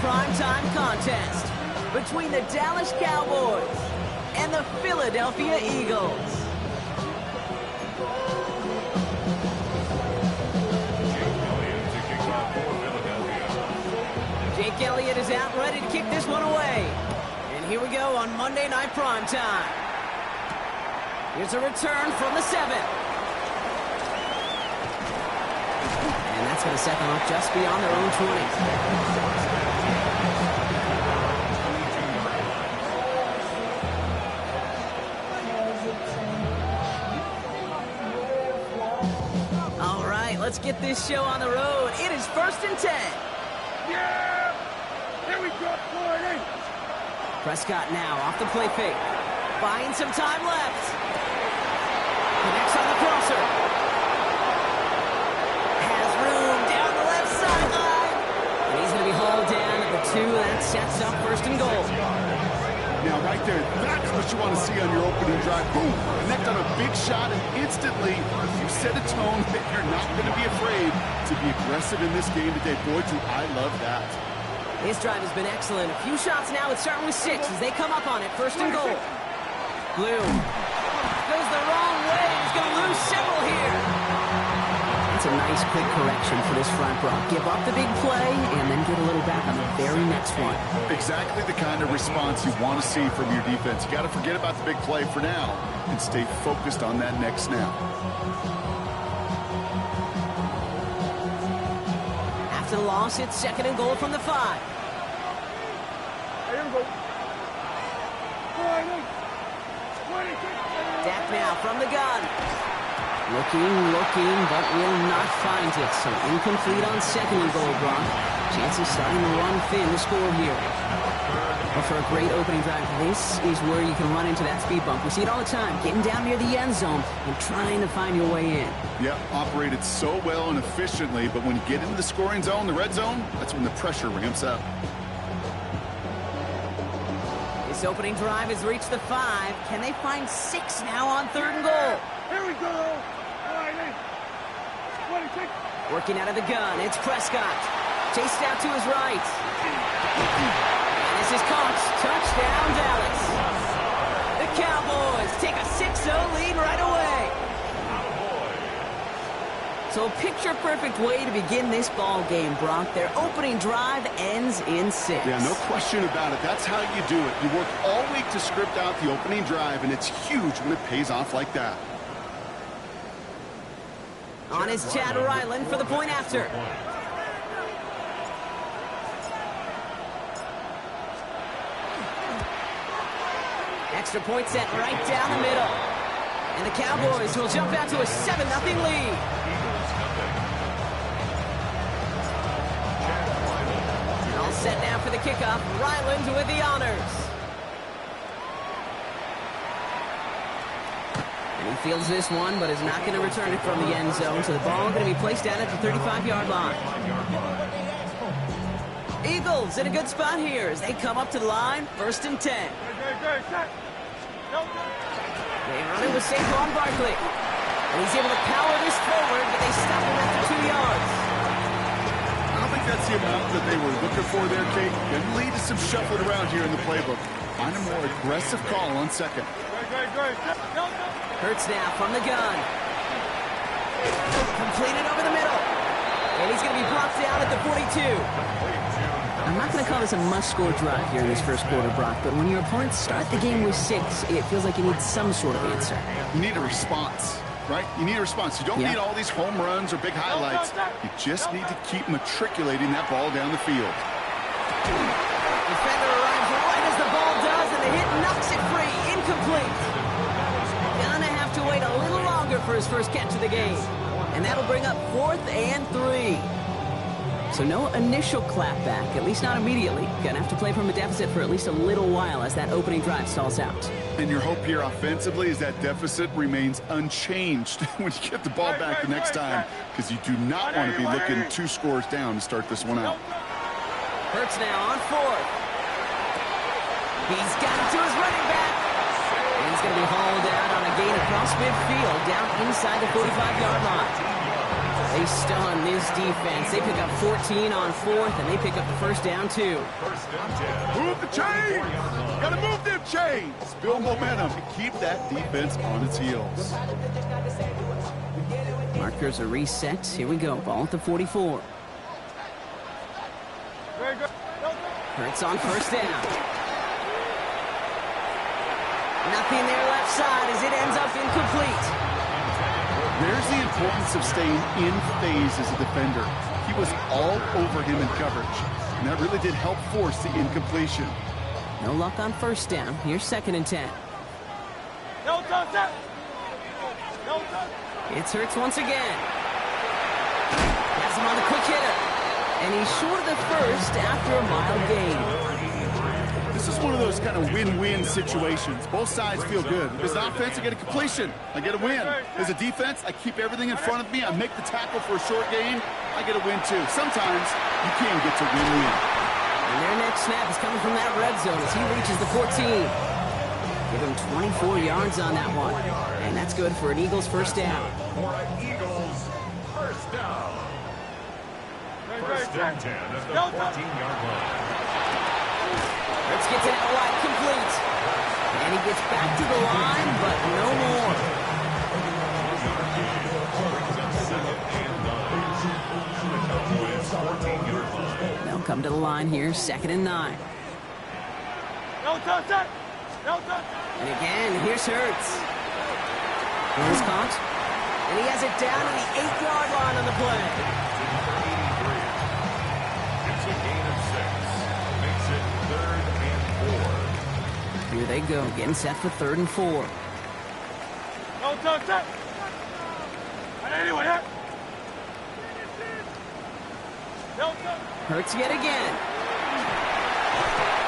primetime contest between the Dallas Cowboys and the Philadelphia Eagles. Jake Elliott is out ready to kick this one away. And here we go on Monday Night Primetime. Here's a return from the 7. And that's going to set them up just beyond their own 20. All right, let's get this show on the road. It is 1st and 10. Yeah! Here we go, Floyd. Prescott now off the play fake. Buying some time left. Connects on the crosser. Has room down the left sideline. And he's going to be hauled down at the 2. That sets up 1st and goal. Now, right there, that's what you want to see on your opening drive. Boom! Connect on a big shot, and instantly you set a tone that you're not going to be afraid to be aggressive in this game today. Boy, do I love that. His drive has been excellent. A few shots now. It's starting with 6 as they come up on it. 1st and goal. Bloom goes the wrong way. He's going to lose several here. That's a nice quick correction for this front row. Give up the big play and then get a little back on the very next one. Exactly the kind of response you want to see from your defense. You got to forget about the big play for now and stay focused on that next snap. After the loss, it's 2nd and goal from the 5. Dak now from the gun. Looking, but will not find it. So incomplete on 2nd and goal, Brock. Chances starting to run thin to score here. But for a great opening drive, this is where you can run into that speed bump. We see it all the time, getting down near the end zone and trying to find your way in. Yep, operated so well and efficiently, but when you get into the scoring zone, the red zone, that's when the pressure ramps up. This opening drive has reached the 5. Can they find 6 now on 3rd and goal? Here we go. Working out of the gun, it's Prescott. Chased out to his right. And this is caught. Touchdown, Dallas. The Cowboys take a 6-0 lead right away. So a picture-perfect way to begin this ball game, Brock. Their opening drive ends in 6. Yeah, no question about it. That's how you do it. You work all week to script out the opening drive, and it's huge when it pays off like that. On is Chad Ryland for the point after. Extra point set right down the middle. And the Cowboys will jump out to a 7-0 lead. All set now for the kickoff. Ryland with the honors. And he fields this one, but is not going to return it from the end zone. So the ball going to be placed down at the 35-yard line. Eagles in a good spot here as they come up to the line. 1st and 10. They run it with Saquon Barkley. And he's able to power this forward, but they stop him after 2 yards. I don't think that's the amount that they were looking for there, Kate. Can lead to some shuffling around here in the playbook. Find a more aggressive call on 2nd. Hurts now from the gun. Completed over the middle. And he's going to be blocked down at the 42. I'm not going to call this a must-score drive here in this first quarter, Brock, but when your opponents start the game with 6, it feels like you need some sort of answer. You need a response, right? You need a response. You don't need all these home runs or big highlights. You just need to keep matriculating that ball down the field. Defender arrives right as the ball does, and the hit knocks it free. Incomplete. Gonna have to wait a little longer for his first catch of the game. And that'll bring up 4th and 3. So no initial clapback, at least not immediately. Gonna have to play from a deficit for at least a little while as that opening drive stalls out. And your hope here offensively is that deficit remains unchanged when you get the ball back the next time, because you do not want to be looking 2 scores down to start this one out. Hurts now on 4th. He's got it to his running back. And he's going to be hauled out on a gain across midfield down inside the 45-yard line. They stun this defense. They pick up 14 on fourth, and they pick up the first down, too. Move the chains! Gotta move them chains! Build momentum and keep that defense on its heels. Markers are reset. Here we go. Ball at the 44. Hurts on first down. Nothing there left side as it ends up incomplete. There's the importance of staying in phase as a defender. He was all over him in coverage, and that really did help force the incompletion. No luck on first down. Here's 2nd and 10. It's Hurts once again. Has him on the quick hitter. And he's short of the first after a mild gain. This is one of those kind of win-win situations. Both sides feel good. As an offense, I get a completion. I get a win. As a defense, I keep everything in front of me. I make the tackle for a short gain. I get a win, too. Sometimes you can get to win-win. And their next snap is coming from that red zone as he reaches the 14. Give him 24 yards on that one. And that's good for an Eagles first down. First and 10 at the 14-yard line. Let's get to that wide complete. And he gets back to the line, but no more. They'll come to the line here, 2nd and 9. And again, here's Hurts. Here's caught. And he has it down to the 8-yard line on the play. It's a gain of 6. Makes it 3rd and 4. Here they go, getting set for 3rd and 4. Hurts yet again.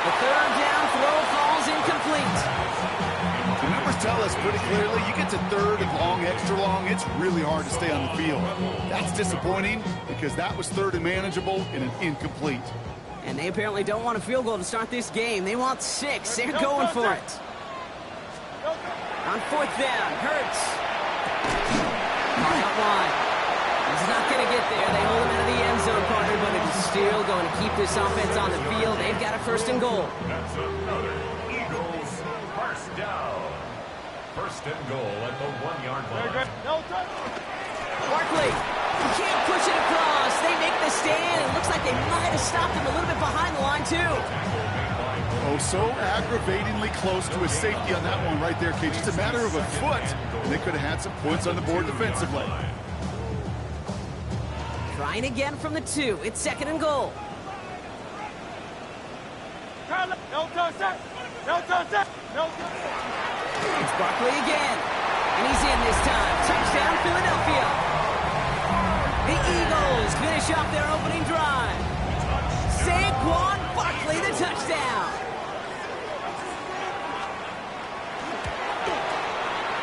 The 3rd down throw falls incomplete. The numbers tell us pretty clearly, you get to 3rd and long, extra long, it's really hard to stay on the field. That's disappointing because that was 3rd and manageable and an incomplete. And they apparently don't want a field goal to start this game. They want 6. They're going for it. On 4th down, Hurts. Caught out wide. He's not going to get there. They hold him out of the end zone, partner, but it is still going to keep this offense on the field. They've got a 1st and goal. That's another Eagles first down. 1st and goal at the 1-yard line. Barkley, he can't push it across. They make the stand. It looks like they might have stopped him a little bit behind the line, too. Oh, so aggravatingly close to his safety on that one right there, Kate. Just a matter of a foot, and they could have had some points on the board defensively. Trying again from the 2. It's 2nd and goal. It's Barkley again. And he's in this time. Touchdown, Philadelphia. The Eagles finish off their opening drive. Saquon Barkley, the touchdown.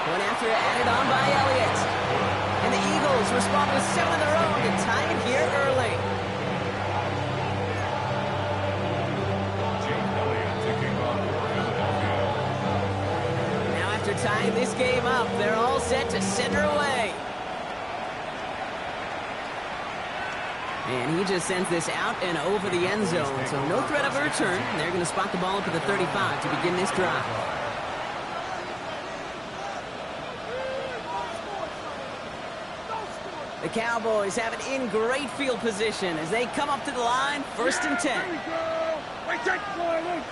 One after added on by Elliott. And the Eagles respond with 7 of their own to tie it here early. Now after tying this game up, they're all set to send her away. And he just sends this out and over the end zone, so no threat of a return. They're going to spot the ball up at the 35 to begin this drive. The Cowboys have it in great field position as they come up to the line, 1st and 10. Here we go. Wait, take the ball, Luke.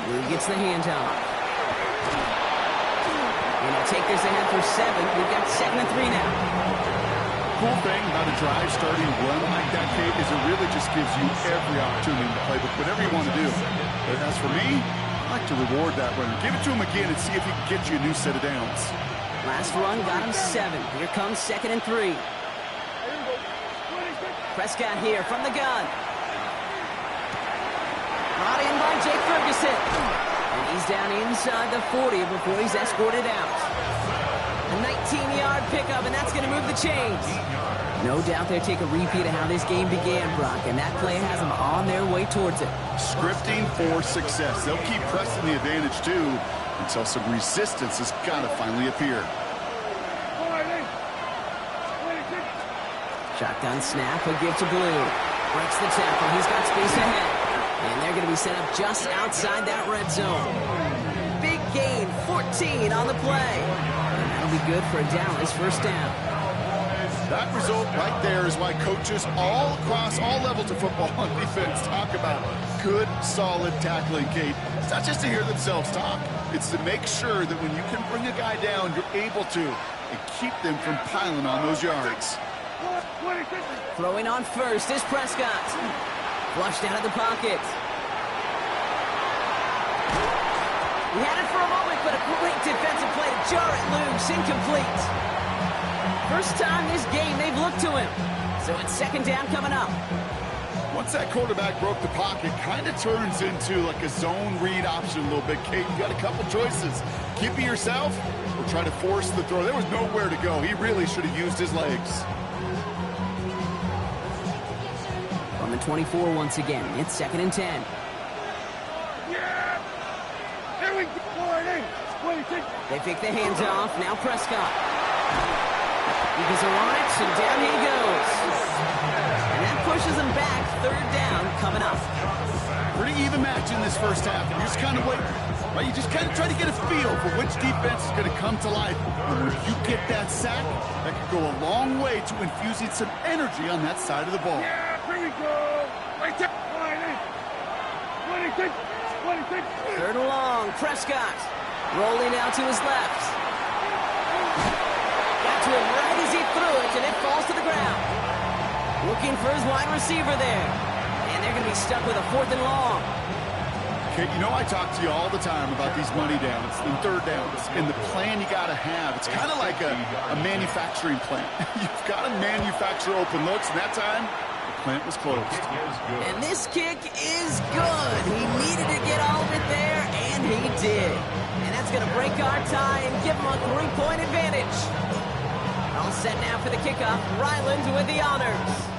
Blue gets the handoff. And he'll take this ahead for 7. We've got 2nd and 3 now. Cool thing about a drive starting run like that, Kate, is it really just gives you every opportunity to play with whatever you want to do. But as for me, I like to reward that runner. Give it to him again and see if he can get you a new set of downs. Last run got him 7. Here comes 2nd and 3. Prescott here from the gun. Brought in by Jake Ferguson. And he's down inside the 40 before he's escorted out. A 19-yard pickup, and that's going to move the chains. No doubt they'll take a repeat of how this game began, Brock, and that play has them on their way towards it. Scripting for success. They'll keep pressing the advantage, too. until some resistance has got to finally appear. Shotgun snap, he'll give to Blue. Breaks the tackle, he's got space ahead. And they're going to be set up just outside that red zone. Big gain, 14 on the play. And that'll be good for a Dallas first down. That result right there is why coaches all across all levels of football on defense talk about good, solid tackling, Kate. It's not just to hear themselves talk. It's to make sure that when you can bring a guy down, you're able to and keep them from piling on those yards. Throwing on first is Prescott. Flushed out of the pocket. He had it for a moment, but a great defensive play to jar it loose. Incomplete. First time this game they've looked to him. So it's second down coming up. Once that quarterback broke the pocket, kind of turns into like a zone read option a little bit, Kate. You got a couple choices. Keep it yourself or try to force the throw. There was nowhere to go. He really should have used his legs. On the 24 once again, it's second and 10. Yeah! Here we go! They pick the hands off. Now Prescott. Eagles are on it, and down he goes. And that pushes him back. Third down coming up. Pretty even match in this first half. You just kind of wait. Right? You just kind of try to get a feel for which defense is going to come to life. And when you get that sack, that could go a long way to infusing some energy on that side of the ball. Yeah, here we go! Right there! 26! Third and long. Prescott rolling out to his left. Got to him right as he threw it, and it falls to the ground. Looking for his wide receiver there. And they're going to be stuck with a fourth and long. Okay, you know I talk to you all the time about these money downs and third downs and the plan you got to have. It's kind of like a manufacturing plant. You've got to manufacture open looks, and that time, the plant was closed. And this kick is good. He needed to get all of it there, and he did. And that's going to break our tie and give him a 3-point advantage. All set now for the kickoff. Ryland with the honors.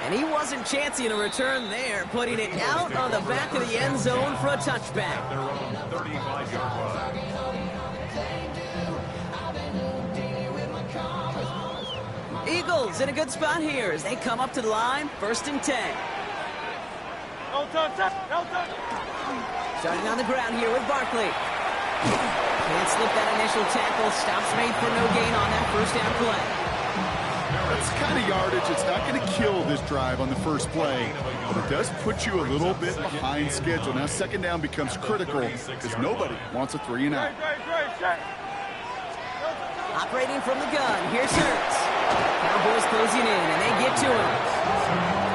And he wasn't chancing a return there, putting it out on the back of the end zone for a touchback. Their own 35-yard line. Eagles in a good spot here as they come up to the line, first and 10. Starting on the ground here with Barkley. Can't slip that initial tackle. Stops made for no gain on that first down play. That's the kind of yardage. It's not going to kill this drive on the first play, but it does put you a little bit behind schedule. Now second down becomes critical because nobody wants a 3-and-out. Operating from the gun, here's Hurts. Cowboys closing in, and they get to him.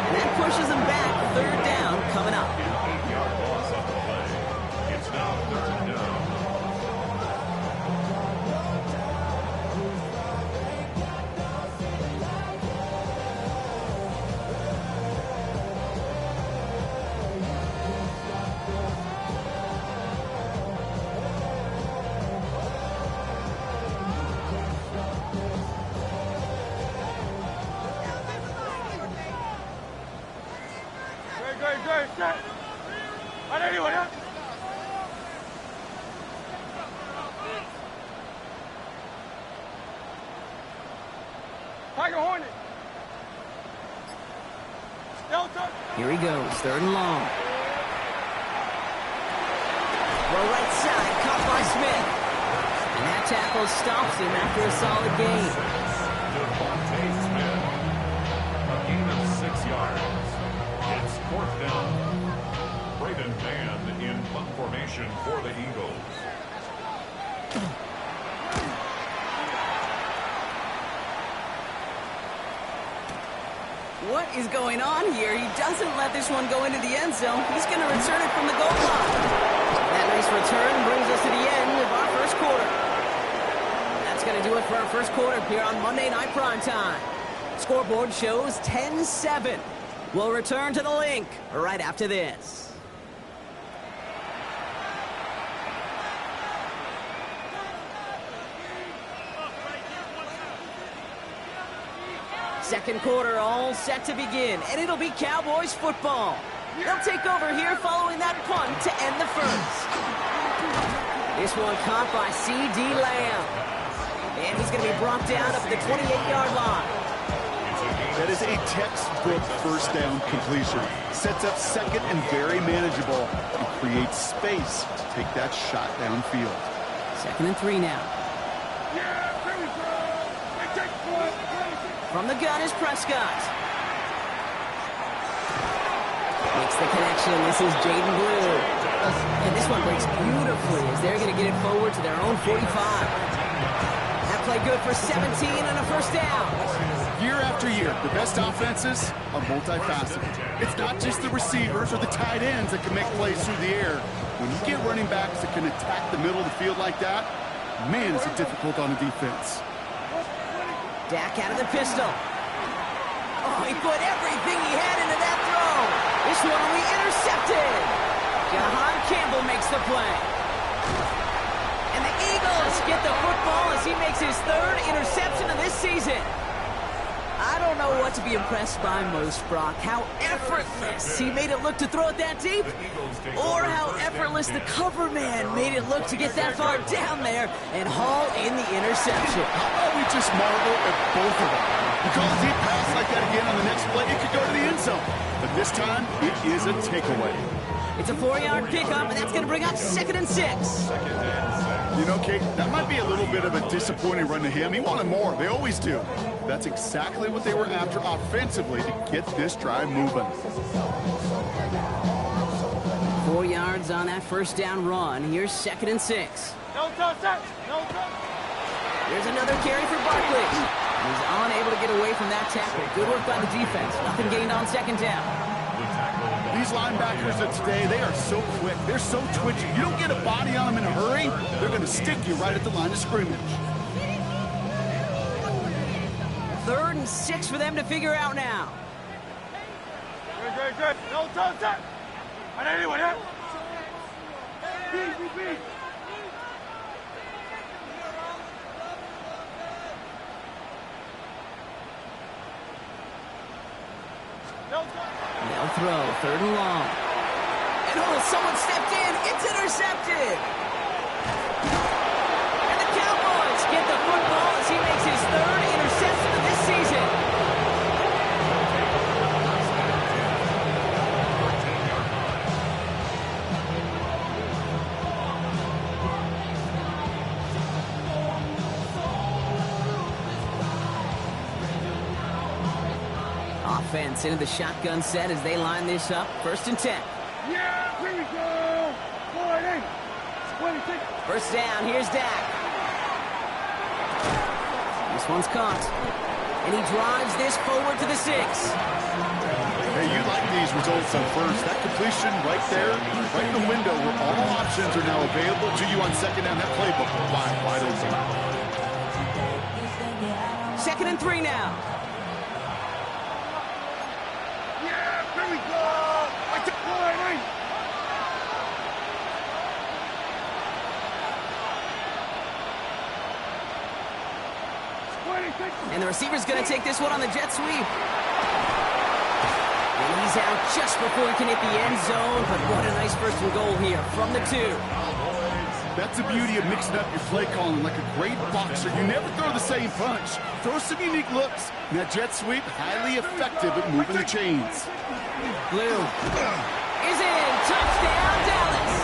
And that pushes them back. Third down coming up. 8-yard loss on the play. It's now third down. Here he goes, third and long. Well, right side, caught by Smith. And that tackle stops him after a solid gain. Devontae Smith. A gain of 6 yards. It's fourth down. Braden Mann in punt formation for the Eagles. What is going on here? He doesn't let this one go into the end zone. He's going to return it from the goal line. That nice return brings us to the end of our first quarter. That's going to do it for our first quarter here on Monday Night Primetime. Scoreboard shows 10-7. We'll return to the link right after this. Second quarter all set to begin, and it'll be Cowboys football. They'll take over here following that punt to end the first. This one caught by C.D. Lamb. And he's going to be brought down up at the 28-yard line. That is a textbook first down completion. Sets up second and very manageable and creates space to take that shot downfield. 2nd and 3 now. Yeah, there we go. They take one. From the gun is Prescott. Makes the connection. This is Jaden Blue. And this one breaks beautifully as they're going to get it forward to their own 45. That play good for 17 and a first down. Year after year, the best offenses are multifaceted. It's not just the receivers or the tight ends that can make plays through the air. When you get running backs that can attack the middle of the field like that, man, is it difficult on a defense. Dak out of the pistol. Oh, he put everything he had into that throw. This one will be intercepted. Jahan Campbell makes the play. And the Eagles get the football as he makes his 3rd interception of this season. I don't know what to be impressed by most, Brock. How effortless he made it look to throw it that deep, or how effortless the cover man made it look to get that far down there and haul in the interception. How about we just marvel at both of them? You call a deep pass like that again on the next play, it could go to the end zone. But this time, it is a takeaway. It's a 4-yard pickup, and that's going to bring up 2nd and 6. You know, Kate, that might be a little bit of a disappointing run to him. He wanted more. They always do. That's exactly what they were after offensively to get this drive moving. 4 yards on that first down run. Here's 2nd and 6. No touch, no touch. Here's another carry for Barkley. He's unable to get away from that tackle. Good work by the defense. Nothing gained on 2nd down. These linebackers of today, they are so quick. They're so twitchy. You don't get a body on them in a hurry, they're going to stick you right at the line of scrimmage. 3rd and 6 for them to figure out now. Good. No touch. On anyone, yeah? Beat. They'll throw, 3rd and long. And someone stepped in. It's intercepted. And the Cowboys get the football as he makes his 3rd interception of this season. Offense into the shotgun set as they line this up. 1st and 10. Yeah, here we go. Boy, hey. 26. First down, here's Dak. This one's caught. And he drives this forward to the 6. Hey, you like these results on first. That completion right there, right in the window where all options are now available to you on 2nd down. That playbook wide open. 2nd and 3 now. Here we go. I took boy, hey. And the receiver's going to take this one on the jet sweep. And he's out just before he can hit the end zone, but what a nice first and goal here from the 2. That's the beauty of mixing up your play calling. Like a great boxer, you never throw the same punch. Throw some unique looks. And that jet sweep, highly effective at moving the chains. Blue is in. Touchdown, Dallas.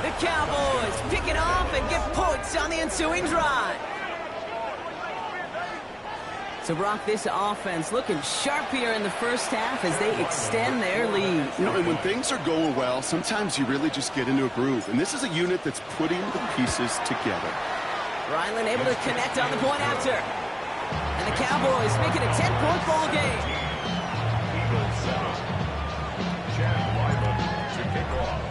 The Cowboys pick it off and get points on the ensuing drive. So, Brock, this offense looking sharp here in the first half as they extend their lead. You know, and when things are going well, sometimes you really just get into a groove. And this is a unit that's putting the pieces together. Ryland able to connect on the point after. And the Cowboys make it a 10-point ball game. Eagles Chad Ryland to kick off.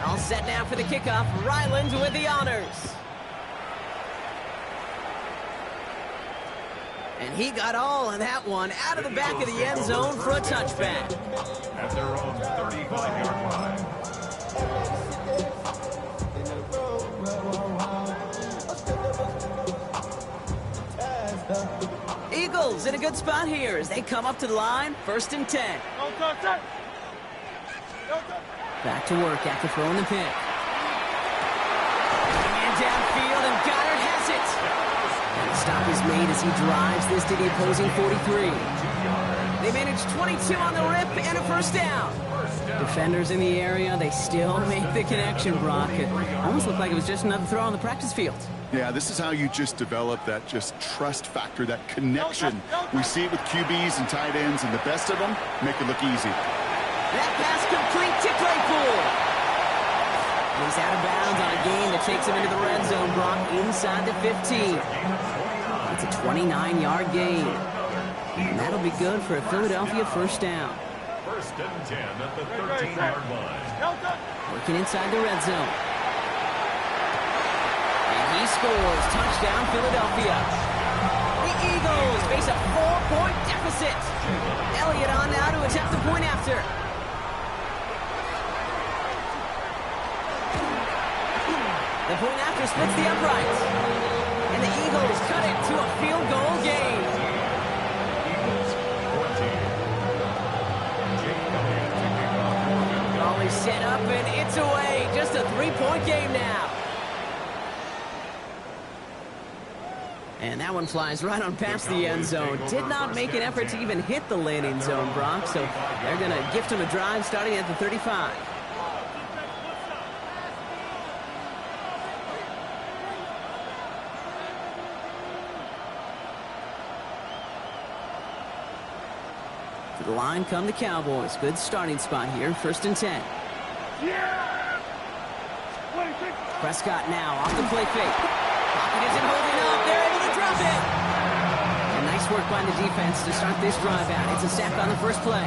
All set now for the kickoff. Ryland with the honors. And he got all of that one out of the back of the end zone for a touchback. At their own 35-yard line. Eagles Eagles in a good spot here as they come up to the line, 1st and 10. Back to work after throwing the pick. Man downfield, and Goddard has it. And the stop is made as he drives this to the opposing 43. They managed 22 on the rip and a 1st down. Defenders in the area, they still make the connection, Brock. It almost looked like it was just another throw on the practice field. Yeah, this is how you just develop that just trust factor, that connection. We see it with QBs and tight ends, and the best of them make it look easy. That pass complete to Claypool. He's out of bounds on a gain that takes him into the red zone, Brock, inside the 15. It's a 29-yard gain. And that'll be good for a Philadelphia 1st down. 1st and 10 at the 13-yard line. Working inside the red zone. And he scores. Touchdown, Philadelphia. The Eagles face a 4-point deficit. Elliott on now to attempt the point after. The point after splits the uprights. And the Eagles cut it to a field goal game. Eagles 14. Ball is set up and it's away. Just a 3-point game now. And that one flies right on past the end zone. Did not make an effort to even hit the landing zone, Brock. So they're going to gift him a drive starting at the 35. To the line come the Cowboys. Good starting spot here. 1st and 10. Prescott now off the play fake. Pocket isn't holding up. They're able to drop it. And nice work by the defense to start this drive out. It's a sack on the first play.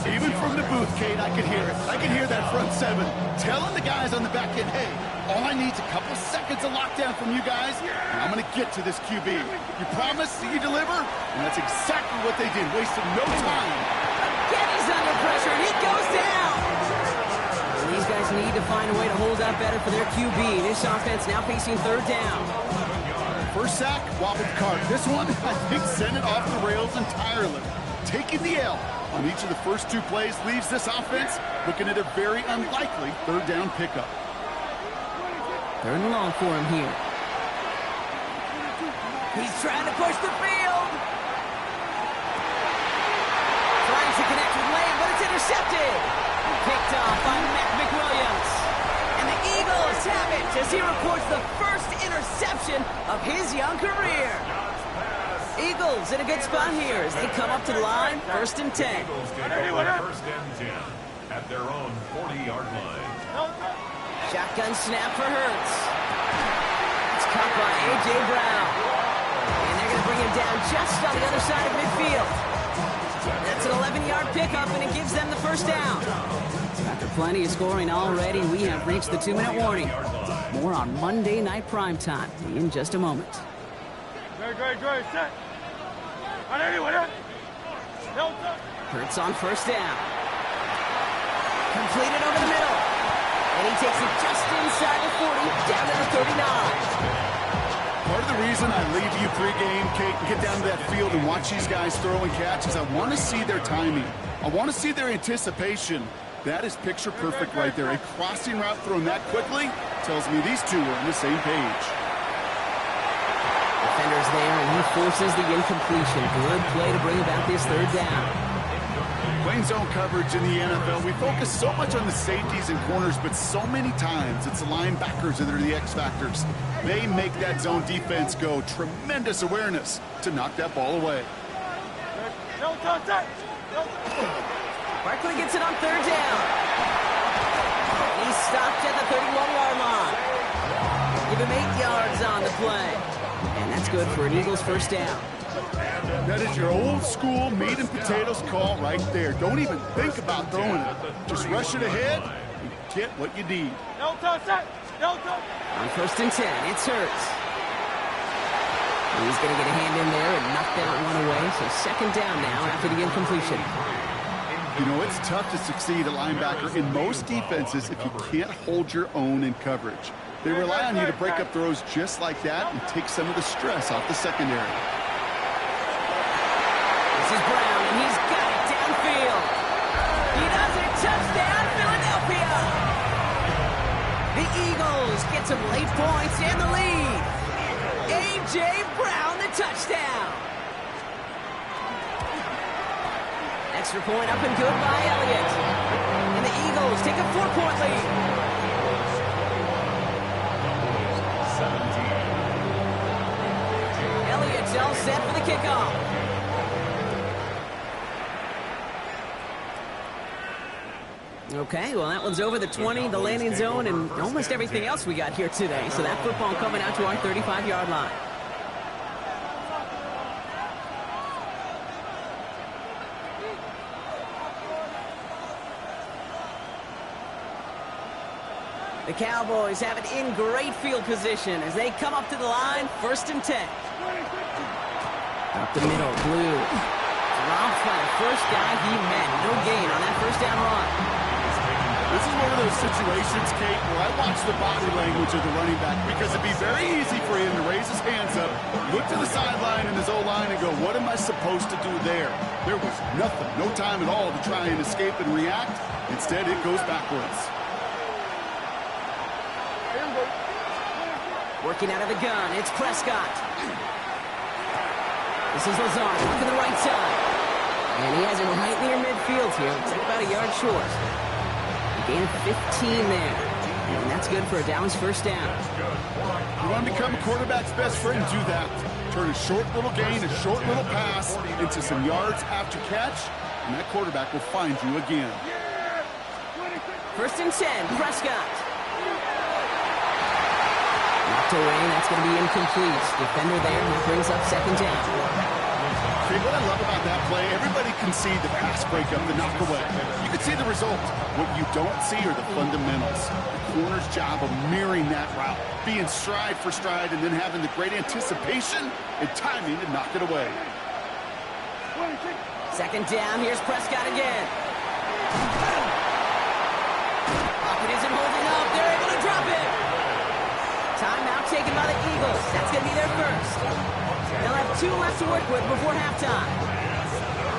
Even from the booth, Kate, I could hear it. I could hear that front 7 telling the guys on the back end, hey, all I need is a couple seconds of lockdown from you guys, and I'm going to get to this QB. You promise that you deliver? And that's exactly what they did, wasted no time. Again, he's under pressure, and he goes down. And these guys need to find a way to hold up better for their QB. This offense now facing 3rd down. First sack, wobbled the cart. This one, I think, sent it off the rails entirely. Taking the L on each of the first 2 plays leaves this offense looking at a very unlikely 3rd down pickup. 3rd and long for him here. He's trying to push the field. Trying to connect with Lamb, but it's intercepted. Picked off by Matt McWilliams. And the Eagles have it as he reports the first interception of his young career. Eagles in a good spot here as they come up to the line, 1st and 10. Eagles get over 1st and 10 at their own 40-yard line. Shotgun snap for Hurts. It's caught by A.J. Brown. And they're going to bring him down just on the other side of midfield. That's an 11-yard pickup, and it gives them the 1st down. After plenty of scoring already, we have reached the 2-minute warning. More on Monday Night Primetime in just a moment. Hurts on 1st down. Completed over the middle. And he takes it just inside the 40, down to the 39. Part of the reason I leave you pregame, Kate, and get down to that field and watch these guys throw and catch is I want to see their timing. I want to see their anticipation. That is picture perfect right there. A crossing route thrown that quickly tells me these two are on the same page. Defender's there, and he forces the incompletion. Good play to bring about this 3rd down. Playing zone coverage in the NFL, we focus so much on the safeties and corners, but so many times it's the linebackers that are the X factors. They make that zone defense go. Tremendous awareness to knock that ball away. Barkley gets it on 3rd down. He's stopped at the 31-yard line. Give him 8 yards on the play. And that's good for an Eagles 1st down. That is your old school meat and potatoes call right there. Don't even think about throwing it. Just rush it ahead and get what you need. On 1st and 10, it's Hurts. He's going to get a hand in there and knock that one away. So 2nd down now after the incompletion. You know, it's tough to succeed at linebacker in most defenses if you can't hold your own in coverage. They rely on you to break up throws just like that and take some of the stress off the secondary. This is Brown, and he's got it downfield. He does it. Touchdown, Philadelphia. The Eagles get some late points and the lead. A.J. Brown, the touchdown. Extra point up and good by Elliott. And the Eagles take a 4-point lead. 17. Elliott's all set for the kickoff. Okay, well, that one's over the 20, the landing zone, and almost everything else we got here today. So that football coming out to our 35-yard line. The Cowboys have it in great field position as they come up to the line, 1st and 10. Up the middle, Blue. Dropped by the first guy he met. No gain on that first down run. This is one of those situations, Kate, where I watch the body language of the running back because it'd be very easy for him to raise his hands up, look to the sideline and his O-line and go, what am I supposed to do there? There was nothing, no time at all to try and escape and react. Instead, it goes backwards. Working out of the gun, it's Prescott. This is Lazard, look to the right side. And he has it right near midfield here. It's about a yard short. Gain of 15 there. And that's good for a Dallas first down. You want to become a quarterback's best friend, do that. Turn a short little gain, a short little pass into some yards after catch, and that quarterback will find you again. 1st and 10, Prescott. Knocked away, that's going to be incomplete. Defender there, that brings up 2nd down. Okay, what I love about that play, everybody can see the pass breakup, the knock away. You can see the result. What you don't see are the fundamentals. The corner's job of mirroring that route, being stride for stride, and then having the great anticipation and timing to knock it away. 2nd down, here's Prescott again. Pocket isn't holding up, they're able to drop it. Timeout taken by the Eagles. That's going to be their first. They'll have 2 left to work with before halftime.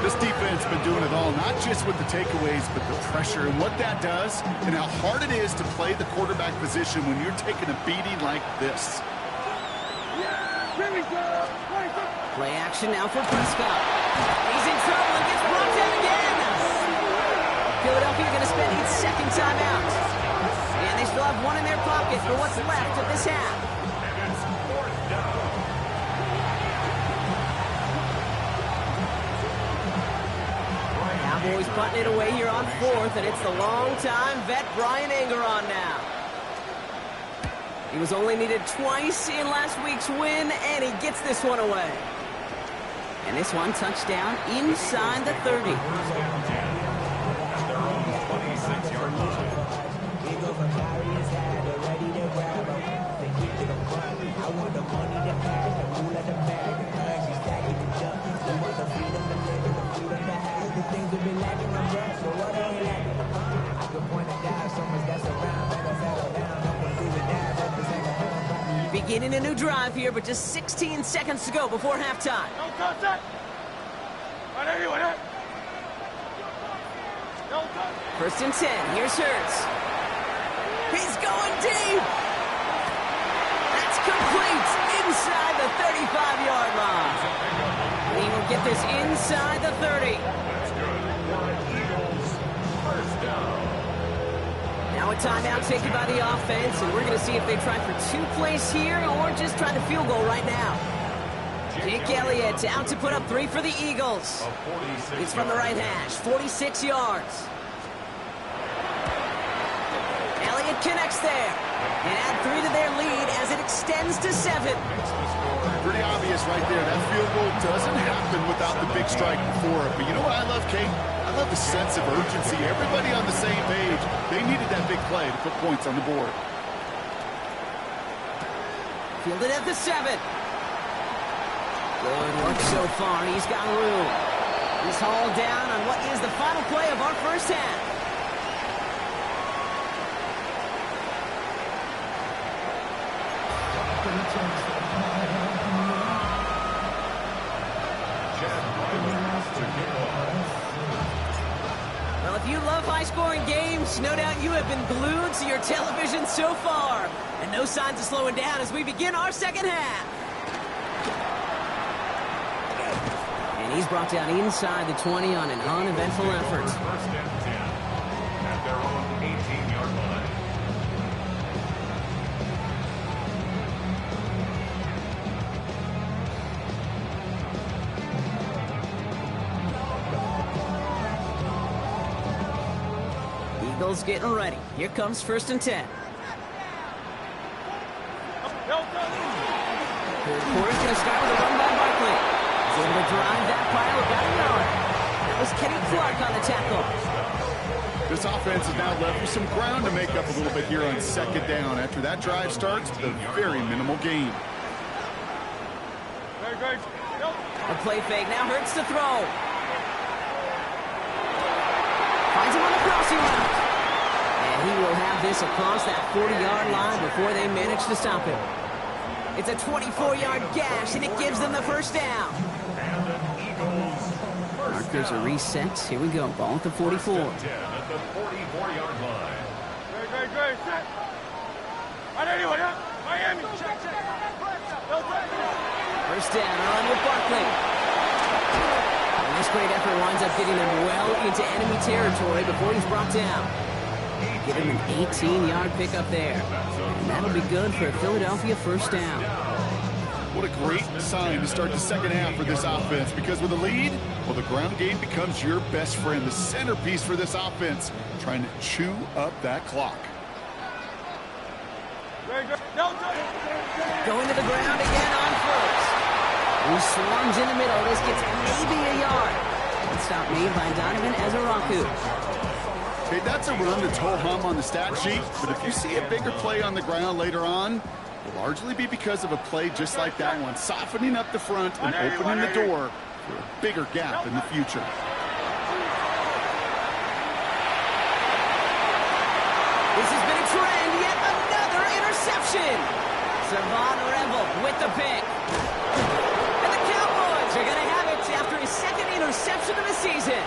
This defense has been doing it all, not just with the takeaways, but the pressure and what that does and how hard it is to play the quarterback position when you're taking a beating like this. Play action now for Prescott. He's in trouble and gets brought down again. Philadelphia going to spend its 2nd timeout. And they still have 1 in their pocket for what's left of this half. Cowboys putting it away here on 4th, and it's the long-time vet Bryan Engeron now. He was only needed twice in last week's win, and he gets this one away. And this one touchdown inside the 30. Beginning a new drive here, but just 16 seconds to go before halftime. First and 10, here's Hurts. He's going deep. That's complete inside the 35-yard line. He will get this inside the 30. That's good for Eagles first down. Now a timeout taken by the offense, and we're going to see if they try for 2 plays here or just try the field goal right now. Jake Elliott out to put up 3 for the Eagles. It's from the right hash, 46 yards. Elliott connects there and add 3 to their lead as it extends to 7. Pretty obvious right there. That field goal doesn't happen without the big strike before it. But you know what I love, Kate? I love the sense of urgency. Everybody on the same page. They needed that big play to put points on the board. Fielded at the 7. Good work so far. He's got room. He's hauled down on what is the final play of our first half. Chad Ryland to high-scoring games. No doubt you have been glued to your television so far. And no signs of slowing down as we begin our second half. And he's brought down inside the 20 on an uneventful effort. First and 10 at their own 18-yard line. Eagles getting ready. Here comes first and 10. Third quarter's going to start with a run by Barkley. He's able to drive that pile about a yard. That was Kenny Clark on the tackle. This offense is now left with some ground to make up a little bit here on second down. After that drive starts, a very minimal gain. A play fake now hurts to throw. Finds him on the crossing route. And he will have this across that 40-yard line before they manage to stop him. It's a 24-yard gash, and it gives them the first down. And the Eagles first Markers are reset. Here we go. Ball at the 44. 10 at the 44-yard line. Great, set. Miami, check. First down, on with Barkley. And this great effort winds up getting them well into enemy territory before he's brought down. Give him an 18-yard pickup there. And that'll be good for a Philadelphia first down. What a great sign to start the second half for this offense, because with a lead, well, the ground game becomes your best friend, the centerpiece for this offense, trying to chew up that clock. Going to the ground again on first. He swarms in the middle. This gets maybe a yard. Good stop made by Donovan Ezeraku. Okay, that's a run that's ho-hum on the stat sheet, but if you see a bigger play on the ground later on, it'll largely be because of a play just like that one, softening up the front and opening the door for a bigger gap in the future. This has been a trend, yet another interception. Savon Revel with the pick. And the Cowboys are going to have it after his second interception of the season.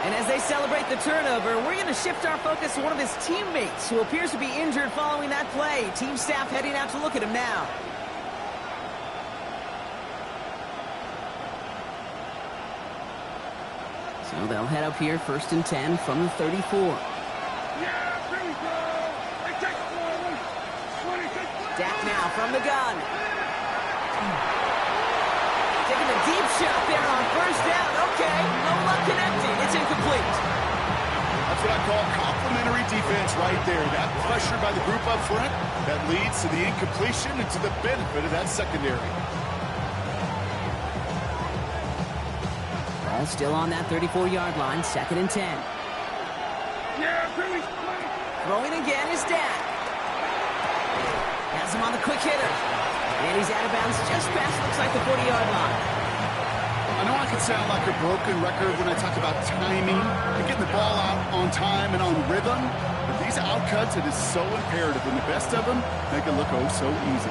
And as they celebrate the turnover, we're going to shift our focus to one of his teammates who appears to be injured following that play. Team staff heading out to look at him now. So they'll head up here first and 10 from the 34. Dak now from the gun. Taking a deep shot there on first down. Okay, no luck connecting. It's incomplete. That's what I call complementary defense right there. That pressure by the group up front, that leads to the incompletion and to the benefit of that secondary. Ball still on that 34-yard line, second and 10. Throwing again is Dak. Has him on the quick hitter. And he's out of bounds just past, looks like the 40-yard line. I know I can sound like a broken record when I talk about timing and getting the ball out on time and on rhythm, but these outcuts, it is so imperative, and the best of them make it look oh so easy.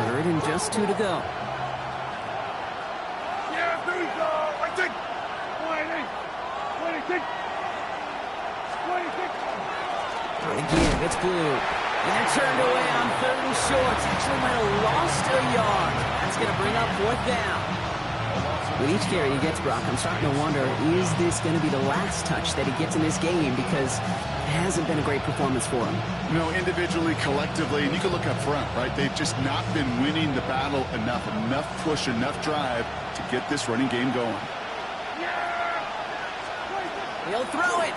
Third and just 2 to go. On the give, it's Blue. And they're turned away on third and short. Actually might have lost a yard. That's going to bring up fourth down. With each carry he gets, Brock, I'm starting to wonder, is this going to be the last touch that he gets in this game? Because it hasn't been a great performance for him. No, individually, collectively, and you can look up front, right? They've just not been winning the battle enough push, enough drive to get this running game going. He'll throw it.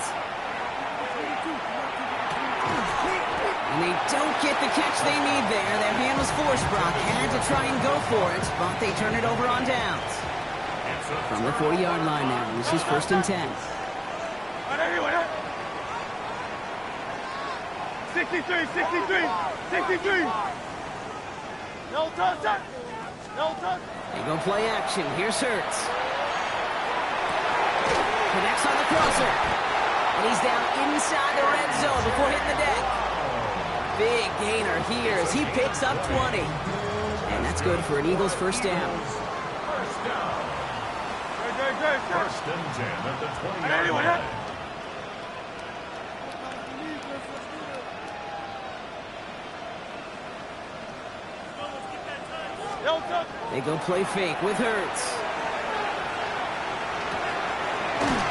And they don't get the catch they need there. Their hand was forced, Brock. Had to try and go for it, but they turn it over on downs. From the 40-yard line now, this is first and 10. 63. No touch. They go play action. Here's Hurts. Connects on the crosser. And he's down inside the red zone before hitting the deck. Big gainer here as he picks up 20. And that's good for an Eagles first down. First and 10 at the 20-yard line. They go play fake with Hurts.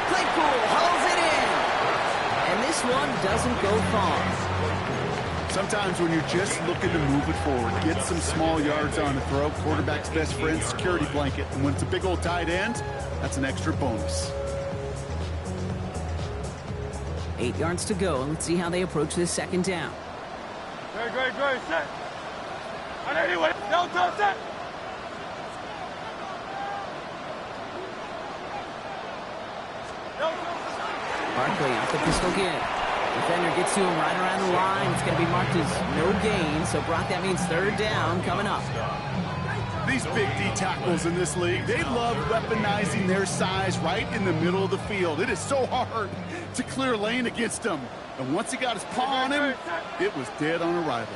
Claypool hauls it in. And this one doesn't go far. Sometimes when you're just looking to move it forward, get some small yards on the throw, quarterback's best friend, security blanket. And when it's a big old tight end, that's an extra bonus. 8 yards to go. Let's see how they approach this second down. Great, set. And anyway, no touch, set. Barkley off the pistol again. Defender gets to him right around the line. It's going to be marked as no gain. So, Brock, that means third down coming up. These big D tackles in this league, they love weaponizing their size right in the middle of the field. It is so hard to clear lane against them. And once he got his paw on him, it was dead on arrival.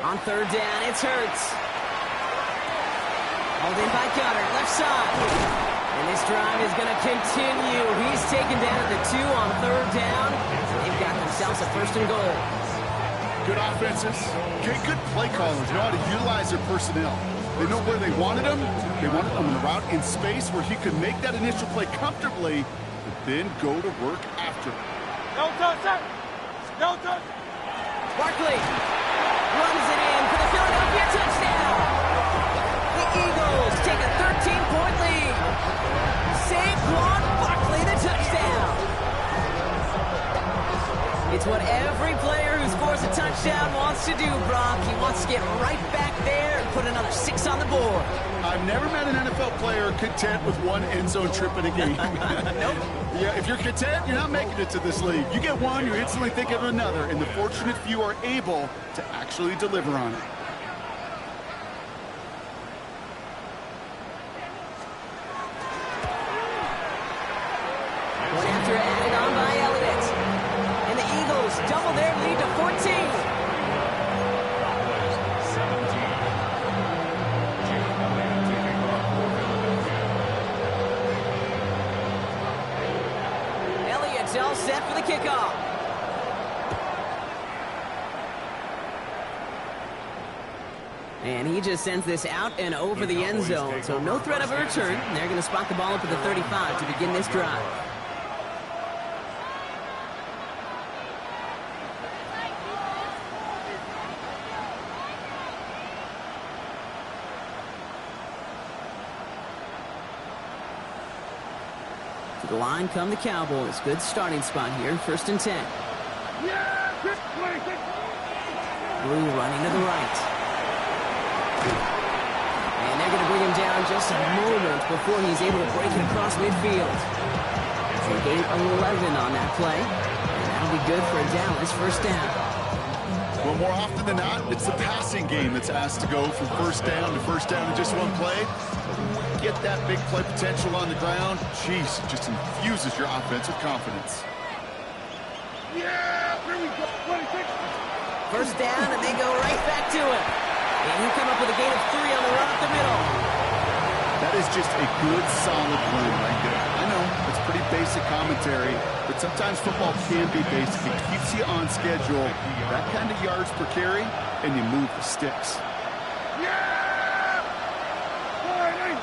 On third down, it's Hurts. Hauled in by Gunner, left side. And this drive is going to continue. He's taken down at the 2 on third down. They've got themselves a first and goal. Good offenses, good play callers, know how to utilize their personnel. They know where they wanted him. They wanted him on the route in space where he could make that initial play comfortably, but then go to work after. No touch, set. No touch. Barkley runs it in for the Philadelphia touchdown. The Eagles take a 13-point lead. Saquon Barkley, the touchdown. It's what every player who scores a touchdown wants to do, Brock. He wants to get right back there and put another 6 on the board. I've never met an NFL player content with one end zone trip in a game. Nope. Yeah, if you're content, you're not making it to this league. You get one, you're instantly thinking of another, and the fortunate few are able to actually deliver on it. One after added on by Elliott. And the Eagles double their lead to 14. Elliott's all set for the kickoff. And he just sends this out and over the end zone. So no threat of a return. They're going to spot the ball up at the 35 to begin this drive. To the line come the Cowboys. Good starting spot here. First and 10. Blue running to the right. And they're going to bring him down just a moment before he's able to break it across midfield. They gain 11 on that play. And that'll be good for a Dallas first down. Well, more often than not, it's the passing game that's asked to go from first down in just one play. Get that big play potential on the ground. Jeez, it just infuses your offense with confidence. Yeah, here we go. 26. First down, and they go right back to it. And he'll come up with a gain of 3 on the run up the middle. That is just a good, solid run right there. I know, it's pretty basic commentary, but sometimes football can be basic. It keeps you on schedule. That kind of yards per carry, and you move the sticks. Yeah! 4-8.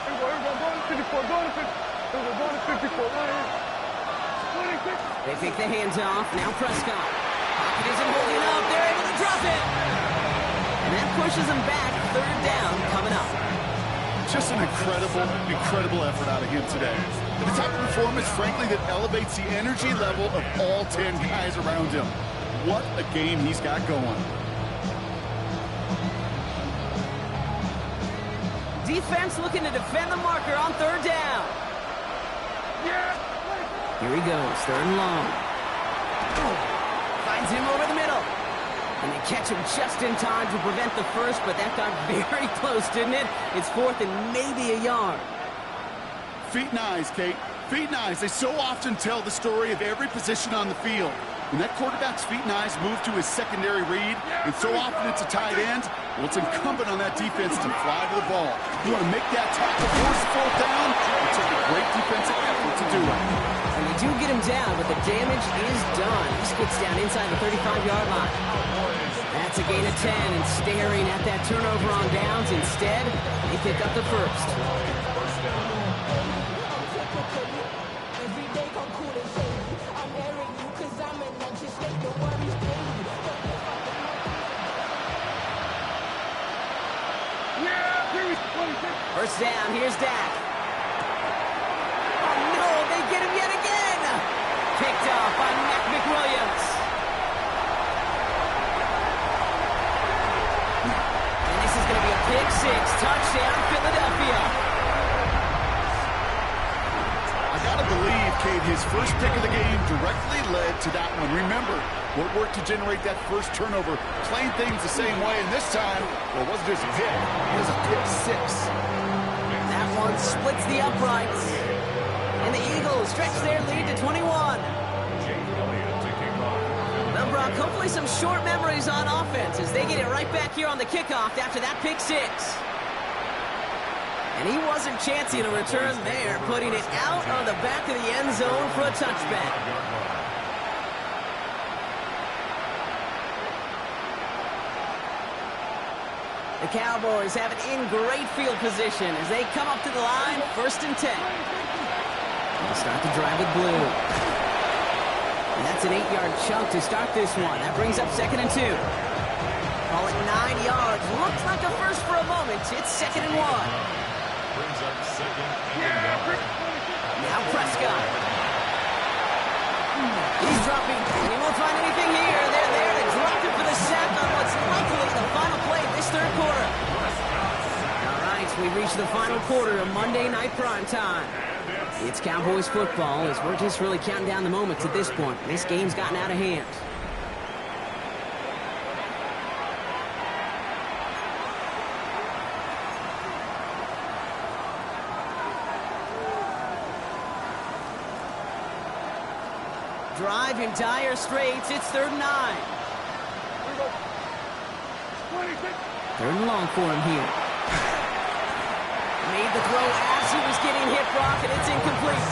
Here we go, going to 54, going to 54, right here. 26. They take the hands off. Now Prescott. Pocket isn't holding up. They're able to drop it. And that pushes them back. Third down coming up. Just an incredible effort out of him today. The type of performance, frankly, that elevates the energy level of all 10 guys around him. What a game he's got going. Defense looking to defend the marker on third down. Yeah! Here he goes, third and long. Finds him over the middle. And they catch him just in time to prevent the first, but that got very close, didn't it? It's fourth and maybe a yard. Feet and eyes, Kate. Feet and eyes, they so often tell the story of every position on the field. When that quarterback's feet and eyes move to his secondary read, and so often it's a tight end, well, it's incumbent on that defense to fly to the ball. You want to make that tackle, force the fourth down, it took a great defensive effort to do it. And they do get him down, but the damage is done. He gets down inside the 35-yard line. That's a gain of 10, and staring at that turnover on downs. Instead, they pick up the first. First down, here's Dak. Oh no, they get him yet again! Picked off by McWilliams. And this is going to be a pick six. Touchdown, Philadelphia. I gotta believe, Kate, his first pick of the game directly led to that one. Remember, what worked to generate that first turnover, playing things the same way, and this time, well, it wasn't just a pick, it was a pick six. That one splits the uprights. And the Eagles stretch their lead to 21. Well, Brock, hopefully some short memories on offense as they get it right back here on the kickoff after that pick six. And he wasn't chancing a return there, putting it out on the back of the end zone for a touchback. The Cowboys have it in great field position as they come up to the line, 1st and 10. They'll start the drive with blue. And that's an 8-yard chunk to start this one. That brings up 2nd and 2. Call it 9 yards. Looks like a first for a moment. It's 2nd and 1. Brings up 2nd and 1. Now Prescott. He's dropping, and he won't find anything here. They're there to drop it for the sack on what's likely the final play of this 3rd quarter. All right, we reach the final quarter of Monday Night Primetime. It's Cowboys football as we're just really counting down the moments at this point. This game's gotten out of hand. Drive in dire straits. It's 3rd and 9. 3rd and long for him here. Made the throw as he was getting hit, Brock, and it's incomplete.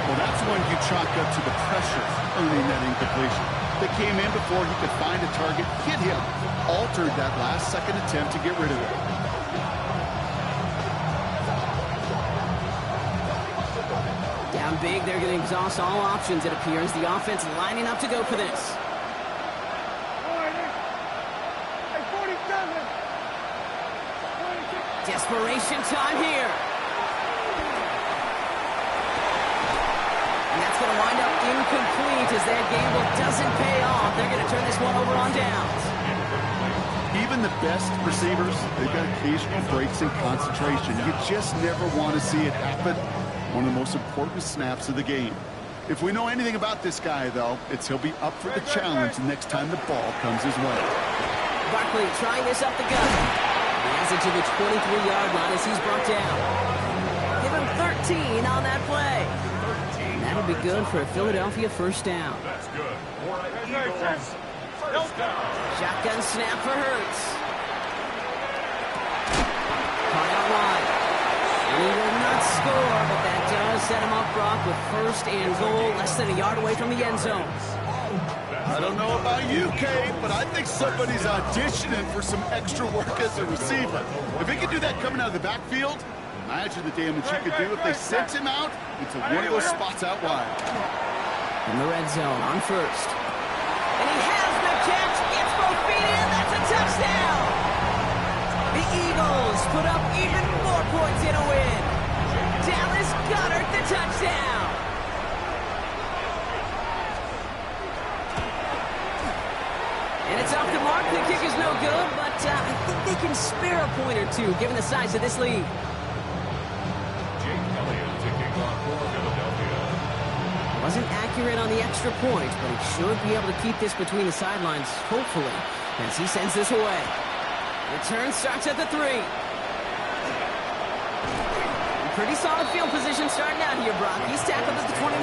Well, that's one you chalk up to the pressure earning that incompletion. They came in before he could find a target, hit him, altered that last-second attempt to get rid of it. Down big, they're going to exhaust all options, it appears. The offense lining up to go for this. Desperation time here. And that's going to wind up incomplete as that gamble doesn't pay off. They're going to turn this one over on downs. Even the best receivers, they've got occasional breaks in concentration. You just never want to see it happen. One of the most important snaps of the game. If we know anything about this guy, though, it's he'll be up for the challenge next time the ball comes his way. Barkley trying this up the gut. He has it to the 23-yard line as he's brought down. Give him 13 on that play. And that'll be good for a Philadelphia first down. That's good. For the Eagles, first down. Shotgun snap for Hurts. Caught out wide. And he will not score, but that does set him up, Brock, with 1st and goal, less than a yard away from the end zone. I don't know about you, Kate, but I think somebody's auditioning for some extra work as a receiver. If he could do that coming out of the backfield, imagine the damage he could do if they sent him out into one of those spots out wide. In the red zone on 1st. And he has the catch, gets both feet in, that's a touchdown! The Eagles put up even more points in a win. Dallas Goedert the touchdown. And it's off the mark. The kick is no good, but I think they can spare a point or two given the size of this lead. Jake Elliott kicking off for Philadelphia. Wasn't accurate on the extra point, but he should be able to keep this between the sidelines, hopefully, as he sends this away. Return starts at the 3. Pretty solid field position starting out here, Brock. He's tackled at the 29.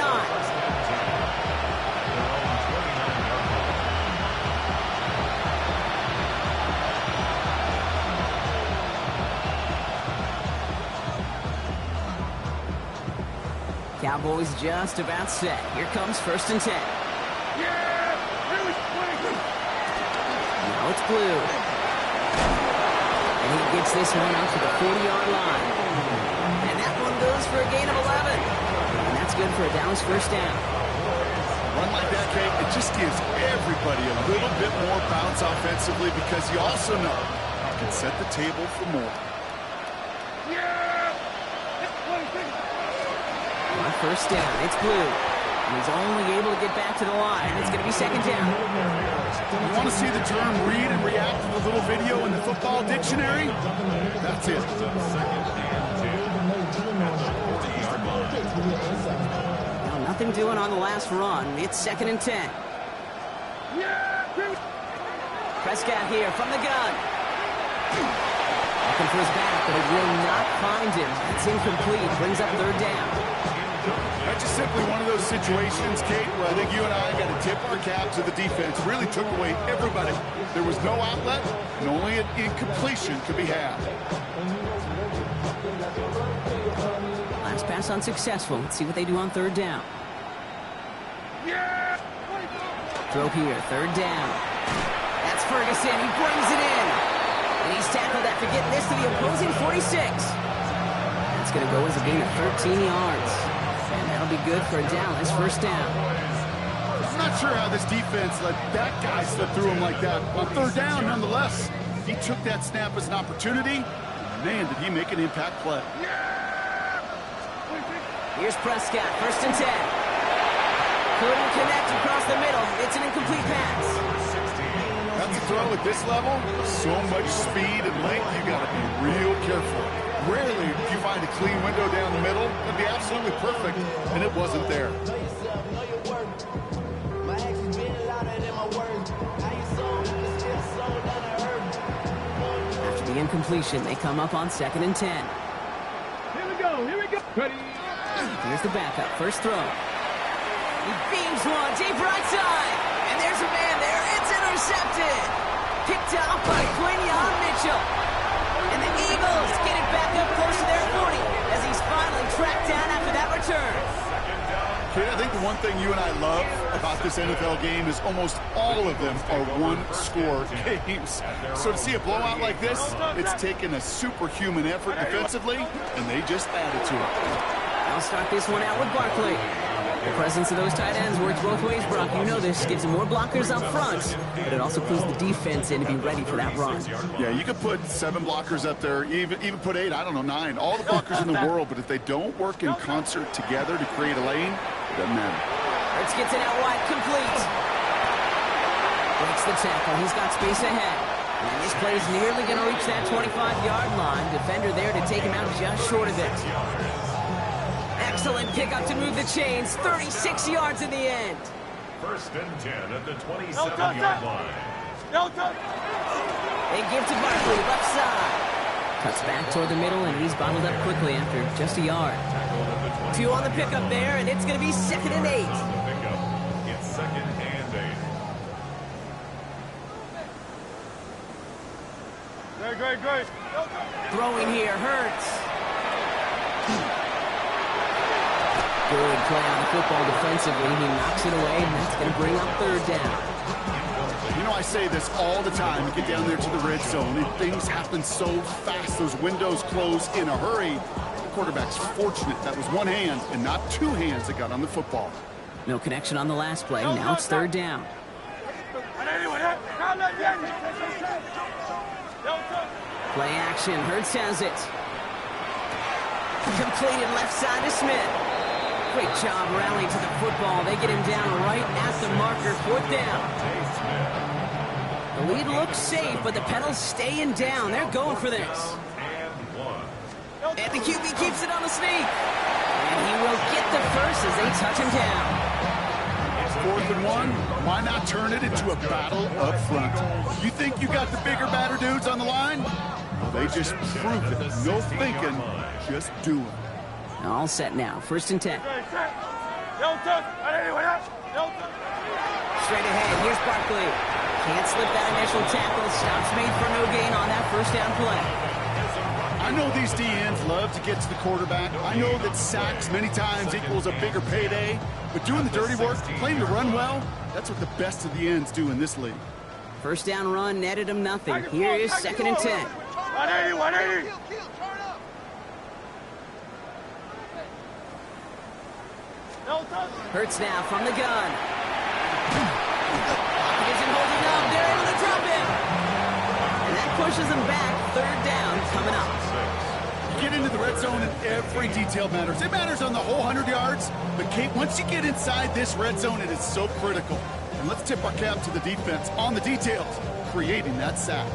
Cowboys just about set. Here comes 1st and 10. Yeah! Here we go! Now it's Blue. And he gets this one out to the 40-yard line. And that one goes for a gain of 11. And that's good for a Dallas first down. Run like that, Kate, it just gives everybody a little bit more bounce offensively because you also know you can set the table for more. Yeah! On 1st down, it's Blue. And he's only able to get back to the line. It's going to be 2nd down. You want to see the term read and react to the little video in the football dictionary? That's it. Well, nothing doing on the last run. It's 2nd and 10. Prescott here from the gun. Looking for his back, but it will not find him. It's incomplete. Brings up 3rd down. That's just simply one of those situations, Kate, where I think you and I got to tip our cap to the defense. Really took away everybody. There was no outlet, and only an incompletion could be had. Last pass unsuccessful. Let's see what they do on 3rd down. Throw here, 3rd down. That's Ferguson. He brings it in. And he's tackled after getting this to the opposing 46. That's going to go as a gain of 13 yards. And that'll be good for a Dallas first down. I'm not sure how this defense let that guy slip through him like that. On 3rd down, nonetheless, he took that snap as an opportunity. Man, did he make an impact play. Here's Prescott, 1st and 10. Couldn't connect across the middle. It's an incomplete pass. That's a throw at this level. So much speed and length, you got to be real careful. Rarely do you find a clean window down the middle. It'd be absolutely perfect, and it wasn't there. After the incompletion, they come up on 2nd and 10. Here we go, here we go. Ready? Here's the backup, first throw. He beams one, deep right side. And there's a man there, it's intercepted. Picked off by Quinyon Mitchell. And the Eagles get it back up close to their 40 as he's finally tracked down after that return. Kid, I think the one thing you and I love about this NFL game is almost all of them are one-score games. So to see a blowout like this, it's taken a superhuman effort defensively, and they just added to it. I'll start this one out with Barkley. The presence of those tight ends works both ways, Brock. You know this. Gives them more blockers up front, but it also clues the defense in to be ready for that run. Yeah, you could put 7 blockers up there, even put 8, I don't know, 9. All the blockers in the world, but if they don't work in concert together to create a lane, it doesn't matter. Hurts gets it out wide, complete. Breaks the tackle. He's got space ahead. And this play is nearly going to reach that 25-yard line. Defender there to take him out just short of it. Excellent pickup to move the chains. 36 yards in the end. 1st and 10 at the 27-yard line. They give to Barkley, left side. Cuts back toward the middle, and he's bottled up quickly after just a yard. 2 on the pickup there, and it's going to be 2nd and 8. It's 2nd and 8. Great. Throwing here, Hurts. Good play on the football defensively. He knocks it away, and that's going to bring up 3rd down. You know, I say this all the time. You get down there to the red zone, and things happen so fast. Those windows close in a hurry. The quarterback's fortunate that was one hand and not 2 hands that got on the football. No connection on the last play. Now it's 3rd down. Play action. Hurts has it. Completed left side to Smith. Great job rallying to the football. They get him down right at the marker. 4th down. The lead looks safe, but the pedals staying down. They're going for this. And the QB keeps it on the sneak. And he will get the first as they touch him down. 4th and 1, why not turn it into a battle up front? You think you got the bigger, badder dudes on the line? Well, they just proved it. No thinking, just doing. All set now. 1st and 10. Ready, set. No touch. Anyway, up. No touch. Straight ahead. Here's Barkley. Can't slip that initial tackle. Stops made for no gain on that 1st down play. I know these DNs love to get to the quarterback. I know that sacks many times equals a bigger payday. But doing the dirty work, playing to run well, that's what the best of the ends do in this league. 1st down run netted him nothing. Here is 2nd and 10. 180, 180. No touch. Hurts now from the gun. Isn't holding up. They're able to drop him. And that pushes him back. 3rd down coming up. You get into the red zone and every detail matters. It matters on the whole 100 yards. But, Kate, once you get inside this red zone, it is so critical. And let's tip our cap to the defense on the details, creating that sack.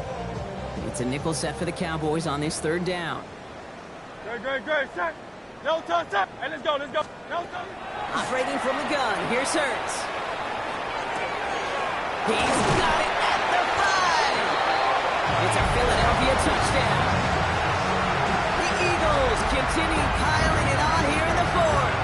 It's a nickel set for the Cowboys on this 3rd down. Great, set. No touch, up. Hey, let's go. No touch. Operating from the gun. Here's Hurts. He's got it at the 5. It's a Philadelphia touchdown. The Eagles continue piling it on here in the 4th.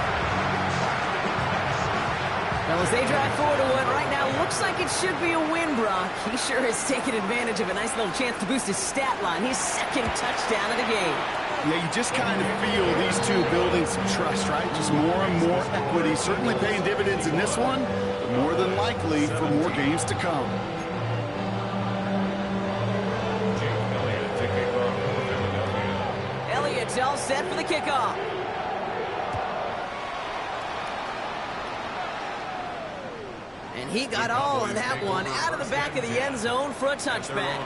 Well, as they drive forward to what right now looks like it should be a win, Brock. He sure has taken advantage of a nice little chance to boost his stat line. His 2nd touchdown of the game. Yeah, you just kind of feel these two building some trust, right? Just more and more equity. Certainly paying dividends in this one, but more than likely for more games to come. Elliott's all set for the kickoff. And he got all of that one out of the back of the end zone for a touchback.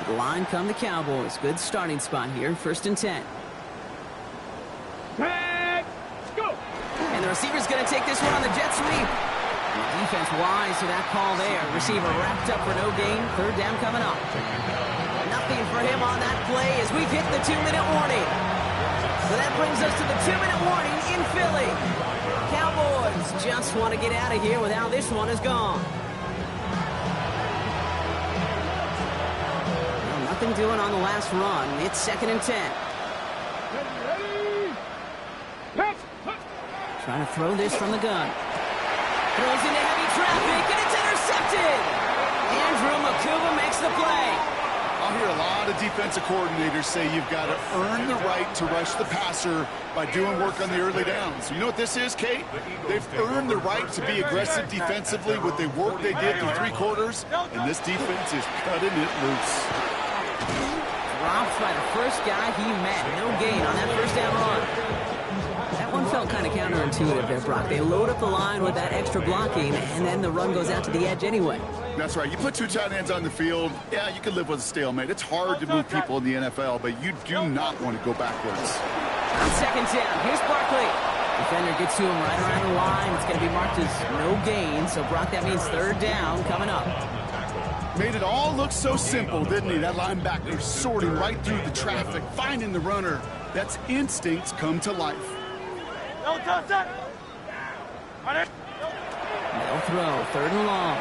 To the line come the Cowboys. Good starting spot here. 1st and 10. Let's go. And the receiver's going to take this one on the jet sweep. And the defense wise to that call there. Receiver wrapped up for no gain. 3rd down coming up. Nothing for him on that play as we've hit the 2-minute warning. So that brings us to the 2-minute warning in Philly. Cowboys just want to get out of here with how this one is gone. Well, nothing doing on the last run. It's 2nd and 10. Ready. Trying to throw this from the gun. Throws into heavy traffic, and it's intercepted! Andrew Makuba makes the play. I'll hear a lot of defensive coordinators say you've got to earn the right to rush the passer by doing work on the early downs. You know what this is, Kate? They've earned the right to be aggressive defensively with the work they did through 3 quarters, and this defense is cutting it loose. Dropped by the first guy he met. No gain on that 1st down run. That one felt kind of counterintuitive there, Brock. They load up the line with that extra blocking, and then the run goes out to the edge anyway. That's right. You put 2 tight ends on the field, yeah, you can live with a stalemate. It's hard to move people in the NFL, but you do not want to go backwards. On 2nd down, here's Barkley. Defender gets to him right around the line. It's going to be marked as no gain, so Brock, that means 3rd down coming up. Made it all look so simple, didn't he? That linebacker sorting right through the traffic, finding the runner. That's instincts come to life. No touch, set. No throw, 3rd and long.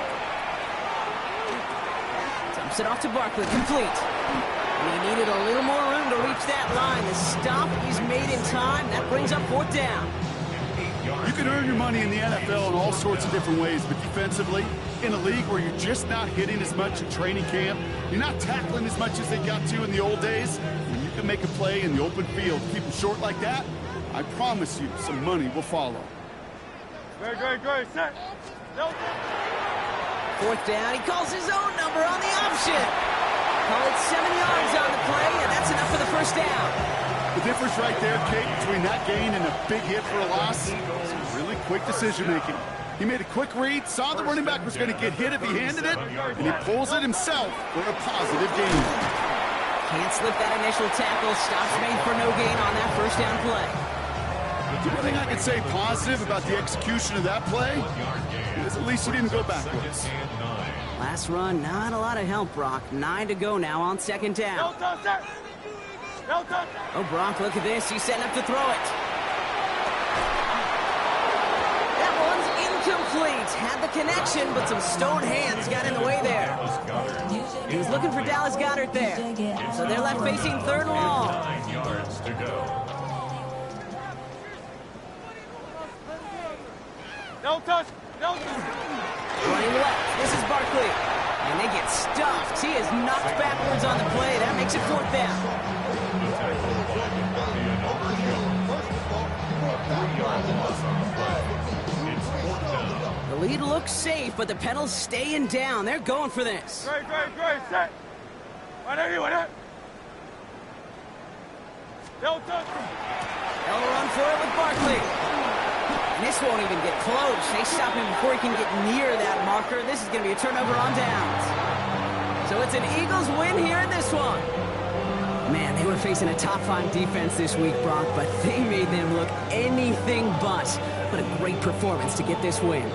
Dumps it off to Barkley, complete. And he needed a little more room to reach that line. The stop he's made in time, that brings up 4th down. You can earn your money in the NFL in all sorts of different ways, but defensively, in a league where you're just not hitting as much in training camp, you're not tackling as much as they got to in the old days, when you can make a play in the open field, keep them short like that, I promise you some money will follow. Great, set. No touch. 4th down, he calls his own number on the option. Call it 7 yards on the play, and that's enough for the 1st down. The difference right there, Kate, between that gain and a big hit for a loss is really quick decision-making. He made a quick read, saw the running back was going to get hit if he handed it, and he pulls it himself for a positive gain. Can't slip that initial tackle. Stops made for no gain on that 1st down play. The only thing I could say positive about the execution of that play is at least he didn't go backwards. Last run, not a lot of help, Brock. 9 to go now on 2nd down. No touch, set. No touch. Oh, Brock, look at this. He's setting up to throw it. Dallas had the connection, but some stone hands got in the way there. He was looking for Dallas Goedert there. So they're left facing third and long. 9 yards to go. Don't touch. Running left. This is Barkley. And they get stuffed. He is knocked backwards on the play. That makes it fourth down. The tackle by Ian Overshown. 3-yard loss on the play. It's fourth down. The lead looks safe, but the Penals staying down. They're going for this. Great, set. Right there. Don't touch. They'll run for it with Barkley. And this won't even get close. They stop him before he can get near that marker. This is going to be a turnover on downs. So it's an Eagles win here in this one. Man, they were facing a top-5 defense this week, Brock, but they made them look anything but. What a great performance to get this win.